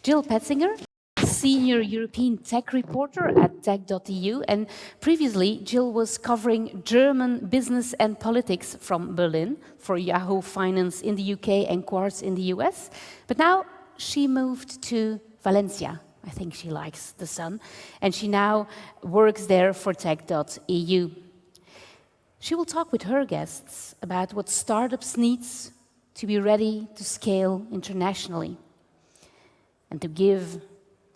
Jill Petzinger, Senior European Tech Reporter at Tech.eu, and previously Jill was covering German business and politics from Berlin for Yahoo Finance in the UK and Quartz in the US, but now she moved to Valencia. I think she likes the sun, and she now works there for Tech.eu. She will talk with her guests about what startups need to be ready to scale internationally. And to give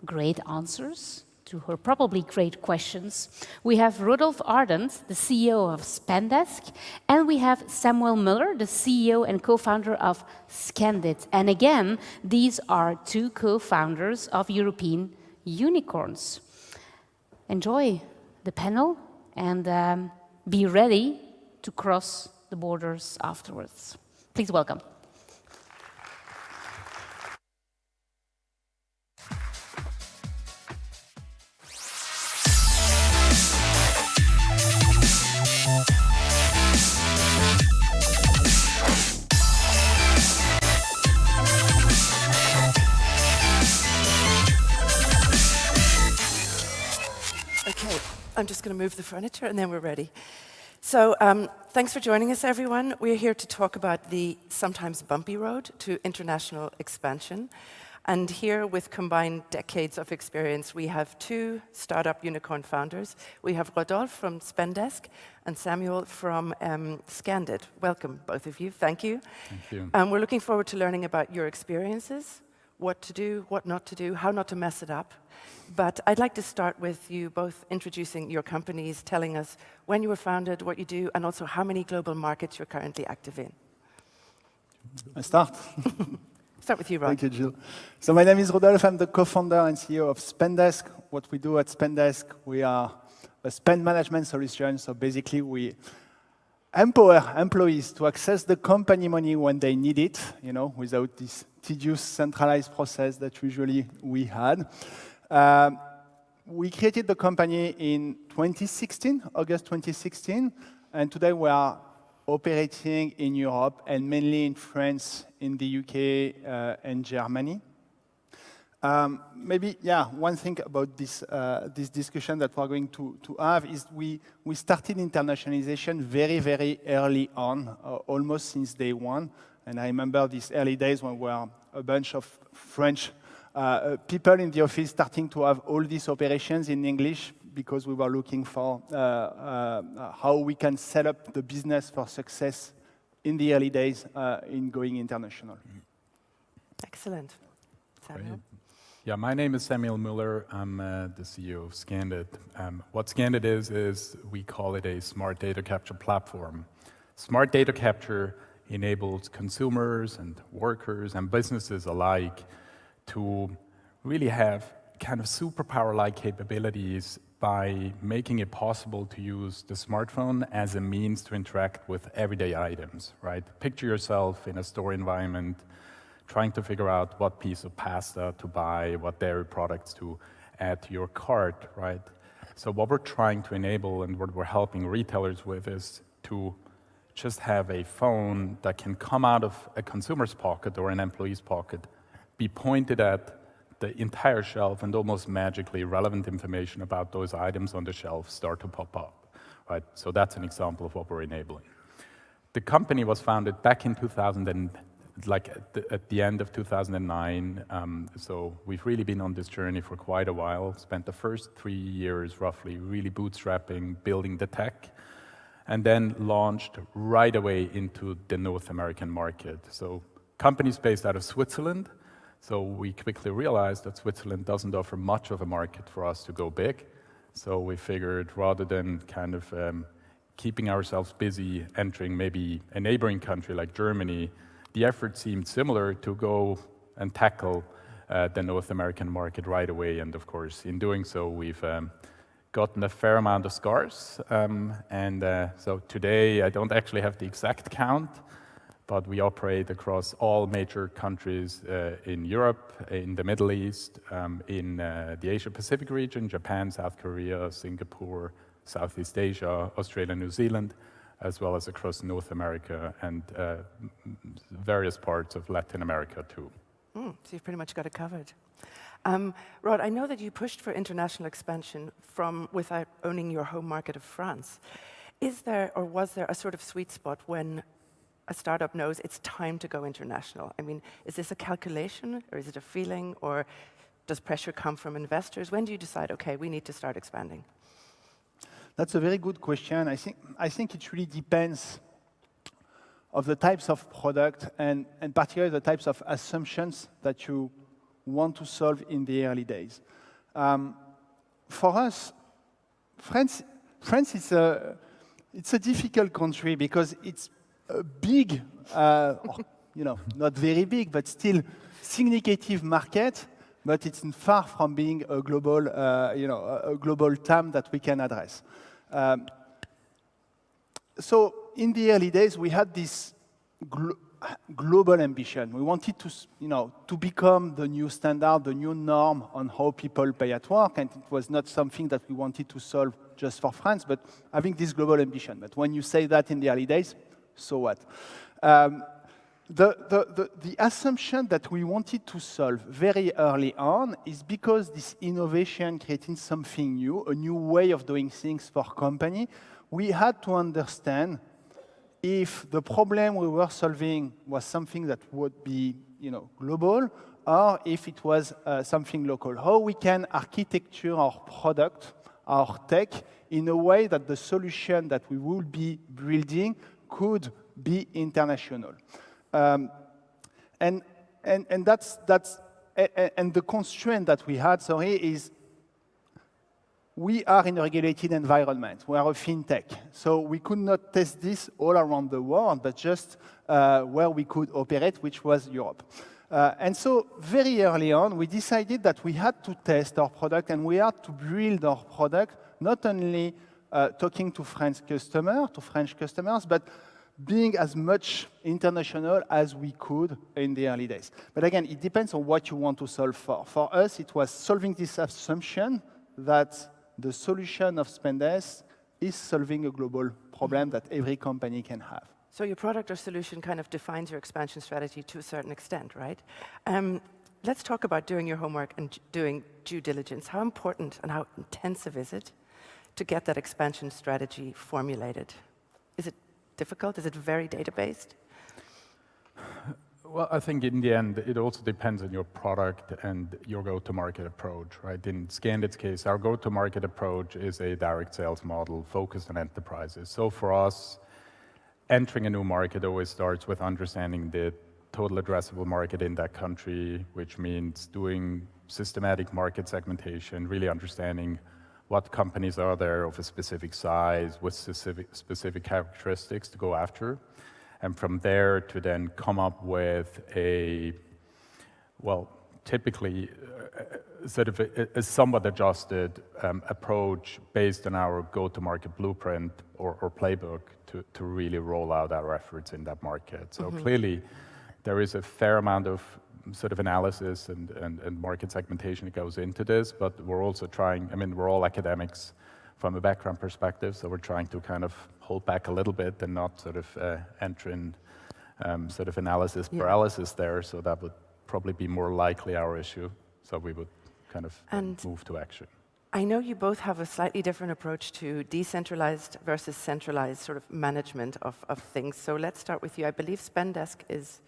great answers to her probably great questions, we have Rodolphe Ardant, the CEO of SpendDesk, and we have Samuel Mueller, the CEO and co-founder of Scandit. And again, these are two co-founders of European unicorns. Enjoy the panel and be ready to cross the borders afterwards. Please welcome. Okay, I'm just going to move the furniture and then we're ready. So thanks for joining us, everyone. We're here to talk about the sometimes bumpy road to international expansion. And here, with combined decades of experience, we have two startup unicorn founders. We have Rodolphe from Spendesk and Samuel from Scandit. Welcome, both of you. Thank you. Thank you. We're looking forward to learning about your experiences, what to do, what not to do, how not to mess it up. But I'd like to start with you both introducing your companies, telling us when you were founded, what you do, and also how many global markets you're currently active in. I start? Start with you, Rod. Thank you, Jill. So my name is Rodolphe. I'm the co-founder and CEO of SpendDesk. What we do at SpendDesk, we are a spend management solution. So basically, we empower employees to access the company money when they need it, without this tedious centralized process that usually we had. We created the company in 2016, August 2016, and today we are operating in Europe and mainly in France, in the UK, and Germany. Maybe, one thing about this discussion that we're going to have is we started internationalization very, very early on, almost since day one. And I remember these early days when we were a bunch of French people in the office starting to have all these operations in English because we were looking for how we can set up the business for success in the early days in going international. Excellent. Samuel? Yeah, my name is Samuel Mueller. I'm the CEO of Scandit. What Scandit is we call it a smart data capture platform. Smart data capture enables consumers and workers and businesses alike to really have kind of superpower-like capabilities by making it possible to use the smartphone as a means to interact with everyday items, right? Picture yourself in a store environment, trying to figure out what piece of pasta to buy, what dairy products to add to your cart, right? So what we're trying to enable and what we're helping retailers with is to just have a phone that can come out of a consumer's pocket or an employee's pocket, be pointed at the entire shelf, and almost magically relevant information about those items on the shelf start to pop up, right? So that's an example of what we're enabling. The company was founded back in 2000, at the end of 2009. So we've really been on this journey for quite a while. Spent the first 3 years roughly really bootstrapping, building the tech, and then launched right away into the North American market. So companies based out of Switzerland. So we quickly realized that Switzerland doesn't offer much of a market for us to go big. So we figured rather than kind of keeping ourselves busy entering maybe a neighboring country like Germany, the effort seemed similar to go and tackle the North American market right away. And of course, in doing so, we've gotten a fair amount of scars. So today, I don't actually have the exact count, but we operate across all major countries in Europe, in the Middle East, in the Asia-Pacific region, Japan, South Korea, Singapore, Southeast Asia, Australia, New Zealand, as well as across North America and various parts of Latin America too. So you've pretty much got it covered. Rod, I know that you pushed for international expansion without owning your home market of France. Is there, or was there, a sort of sweet spot when a startup knows it's time to go international? I mean, is this a calculation, or is it a feeling, or does pressure come from investors? When do you decide, okay, we need to start expanding? That's a very good question. I think it really depends of the types of product and particularly the types of assumptions that you want to solve in the early days. For us, France is it's a difficult country because it's a big, not very big, but still significant market. But it's far from being a global, a global TAM that we can address. So in the early days, we had this global ambition. We wanted to become the new standard, the new norm on how people pay at work, and it was not something that we wanted to solve just for France, but having this global ambition. But when you say that in the early days, so what? The assumption that we wanted to solve very early on is because this innovation creating something new, a new way of doing things for company, we had to understand if the problem we were solving was something that would be global or if it was something local. How we can architecture our product, our tech, in a way that the solution that we will be building could be international. And the constraint that we had, is we are in a regulated environment. We are a fintech. So we could not test this all around the world, but just where we could operate, which was Europe. And so very early on, we decided that we had to test our product and we had to build our product, not only talking to French customers, but being as much international as we could in the early days. But again, it depends on what you want to solve for. For us, it was solving this assumption that the solution of SpendDesk is solving a global problem that every company can have. So your product or solution kind of defines your expansion strategy to a certain extent, right? Let's talk about doing your homework and doing due diligence. How important and how intensive is it to get that expansion strategy formulated? Is it difficult? Is it very data-based? Well, I think in the end, it also depends on your product and your go-to-market approach, right? In Scandit's case, our go-to-market approach is a direct sales model focused on enterprises. So for us, entering a new market always starts with understanding the total addressable market in that country, which means doing systematic market segmentation, really understanding what companies are there of a specific size with specific characteristics to go after. And from there to then come up with typically sort of a somewhat adjusted approach based on our go-to-market blueprint or playbook to really roll out our efforts in that market. So clearly, there is a fair amount of sort of analysis and market segmentation that goes into this, but we're also trying, we're all academics from a background perspective, so we're trying to kind of hold back a little bit and not sort of enter in sort of analysis paralysis there, so that would probably be more likely our issue, so we would kind of move to action. I know you both have a slightly different approach to decentralized versus centralized sort of management of things, so let's start with you. I believe SpendDesk is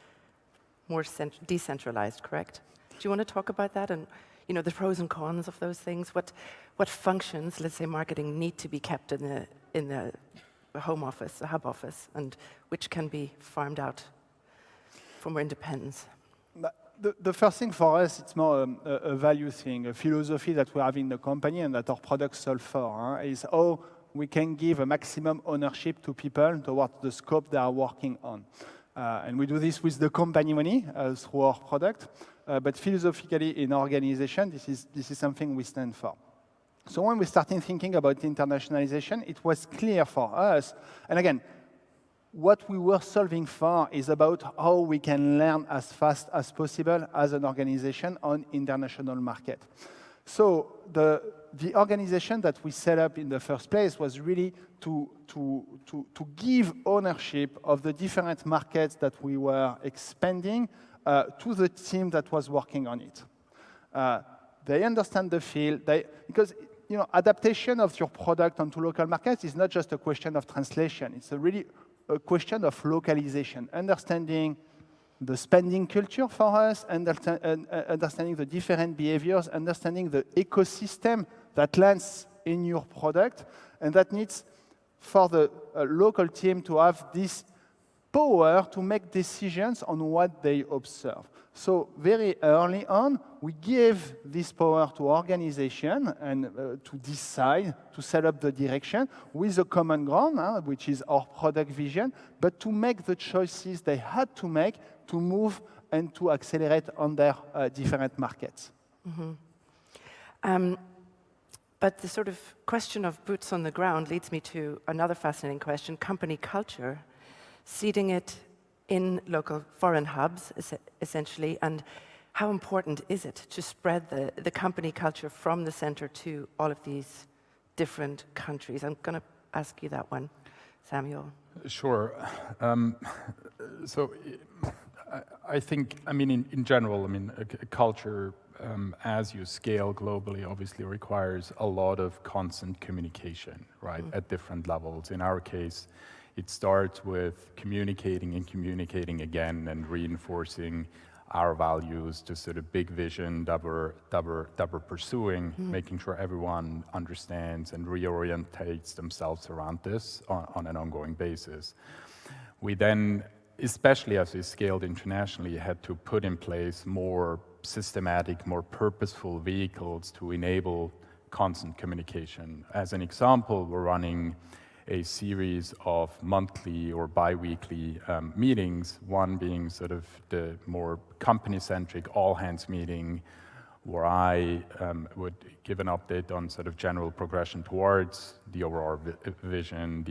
more decentralized, correct? Do you want to talk about that and the pros and cons of those things? What functions, let's say marketing, need to be kept in the home office, the hub office, and which can be farmed out for more independence? The first thing for us, it's more a value thing, a philosophy that we have in the company and that our products solve for, is how we can give a maximum ownership to people towards the scope they are working on. And we do this with the company money through our product, but philosophically in our organization, this is something we stand for. So when we started thinking about internationalization, it was clear for us, and again, what we were solving for is about how we can learn as fast as possible as an organization on international market. So the organization that we set up in the first place was really to give ownership of the different markets that we were expanding to the team that was working on it. They understand the field, because adaptation of your product onto local markets is not just a question of translation. It's really a question of localization, understanding the spending culture for us, understanding the different behaviors, understanding the ecosystem that lands in your product, and that needs for the local team to have this power to make decisions on what they observe. So very early on, we give this power to organization and to decide, to set up the direction with a common ground, which is our product vision, but to make the choices they had to make to move and to accelerate on their different markets. But the sort of question of boots on the ground leads me to another fascinating question, company culture, seeding it in local foreign hubs, essentially, and how important is it to spread the company culture from the center to all of these different countries? I'm going to ask you that one, Samuel. Sure. So I think, in general, culture, as you scale globally, obviously requires a lot of constant communication, right, at different levels. In our case, it starts with communicating and communicating again and reinforcing our values to sort of big vision that we're pursuing, making sure everyone understands and reorientates themselves around this on an ongoing basis. We then, especially as we scaled internationally, had to put in place more systematic, more purposeful vehicles to enable constant communication. As an example, we're running a series of monthly or bi-weekly meetings, one being sort of the more company-centric all-hands meeting, where I would give an update on sort of general progression towards the overall vision,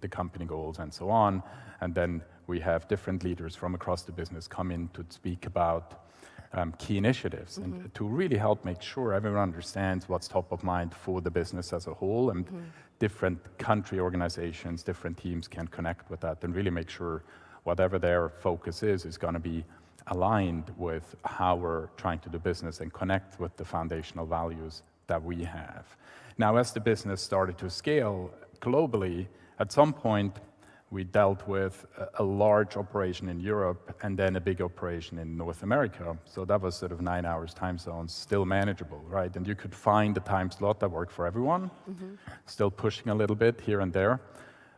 the company goals, and so on. And then we have different leaders from across the business come in to speak about key initiatives and to really help make sure everyone understands what's top of mind for the business as a whole, and different country organizations, different teams can connect with that and really make sure whatever their focus is going to be aligned with how we're trying to do business and connect with the foundational values that we have. Now, as the business started to scale globally, at some point we dealt with a large operation in Europe and then a big operation in North America. So that was sort of 9 hours time zones, still manageable, right? And you could find the time slot that worked for everyone, still pushing a little bit here and there.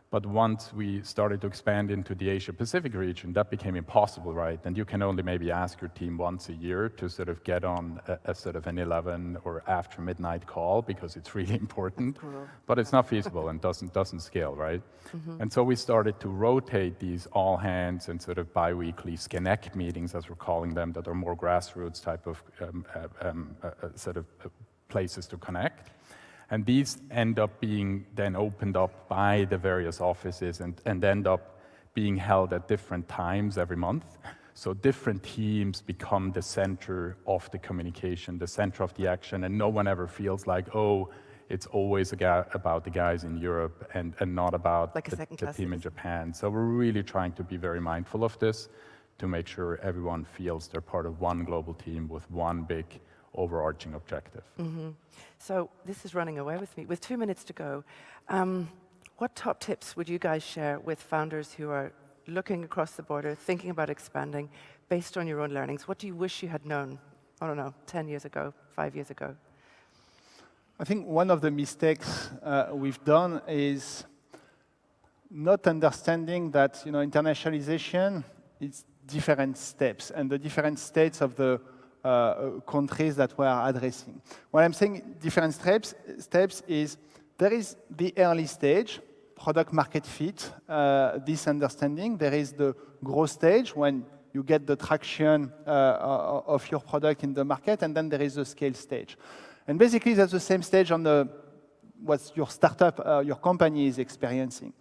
But once we started to expand into the Asia-Pacific region, that became impossible, right? And you can only maybe ask your team once a year to sort of get on a sort of an 11 or after midnight call because it's really important. But it's not feasible and doesn't scale, right? And so we started to rotate these all hands and sort of bi-weekly Scandit meetings, as we're calling them, that are more grassroots type of sort of places to connect. And these end up being then opened up by the various offices and end up being held at different times every month. So different teams become the center of the communication, the center of the action, and no one ever feels like, oh, it's always about the guys in Europe and not about like the team in Japan. So we're really trying to be very mindful of this to make sure everyone feels they're part of one global team with one big overarching objective. So this is running away with me. With 2 minutes to go, what top tips would you guys share with founders who are looking across the border, thinking about expanding based on your own learnings? What do you wish you had known, I don't know, 10 years ago, 5 years ago? I think one of the mistakes we've done is not understanding that internationalization is different steps, and the different states of the countries that we are addressing. What I'm saying different steps is there is the early stage, product market fit, this understanding. There is the growth stage when you get the traction of your product in the market, and then there is the scale stage. And basically that's the same stage on what your startup, your company is experiencing.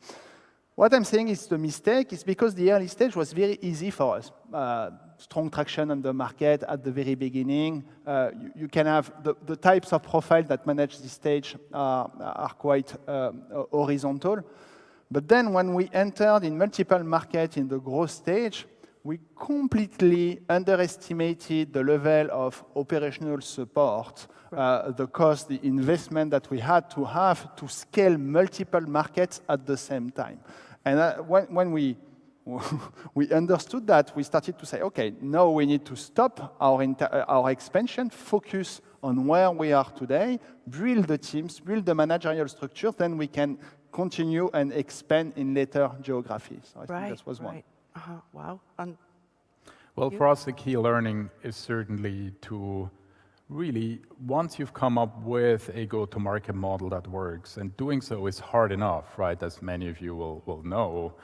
What I'm saying is the mistake is because the early stage was very easy for us. Strong traction on the market at the very beginning. You can have the types of profile that manage this stage are quite horizontal. But then when we entered in multiple markets in the growth stage, we completely underestimated the level of operational support, the cost, the investment that we had to scale multiple markets at the same time. And when we understood that, we started to say, okay, now we need to stop our expansion, focus on where we are today, build the teams, build the managerial structure, then we can continue and expand in later geographies. So I think that was one. Wow. Well, for us, the key learning is certainly to really, once you've come up with a go-to-market model that works, and doing so is hard enough, right, as many of you will know.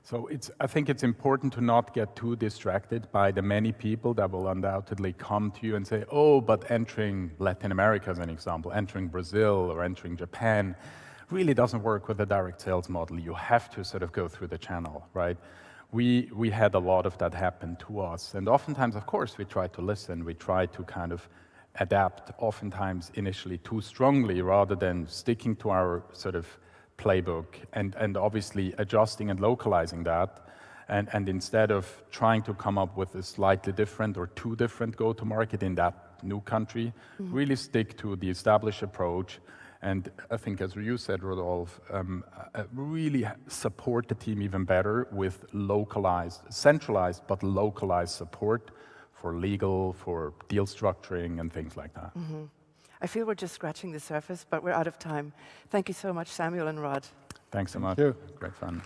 So I think it's important to not get too distracted by the many people that will undoubtedly come to you and say, oh, but entering Latin America, as an example, entering Brazil or entering Japan really doesn't work with a direct sales model. You have to sort of go through the channel, right? We had a lot of that happen to us. And oftentimes, of course, we try to listen. We try to kind of adapt, oftentimes initially too strongly, rather than sticking to our sort of playbook and obviously adjusting and localizing that. And instead of trying to come up with a slightly different or two different go-to-market in that new country, really stick to the established approach. And I think, as you said, Rodolphe, really support the team even better with localized, centralized, but localized support for legal, for deal structuring, and things like that. I feel we're just scratching the surface, but we're out of time. Thank you so much, Samuel and Rod. Thanks so much. Thank you. Great fun.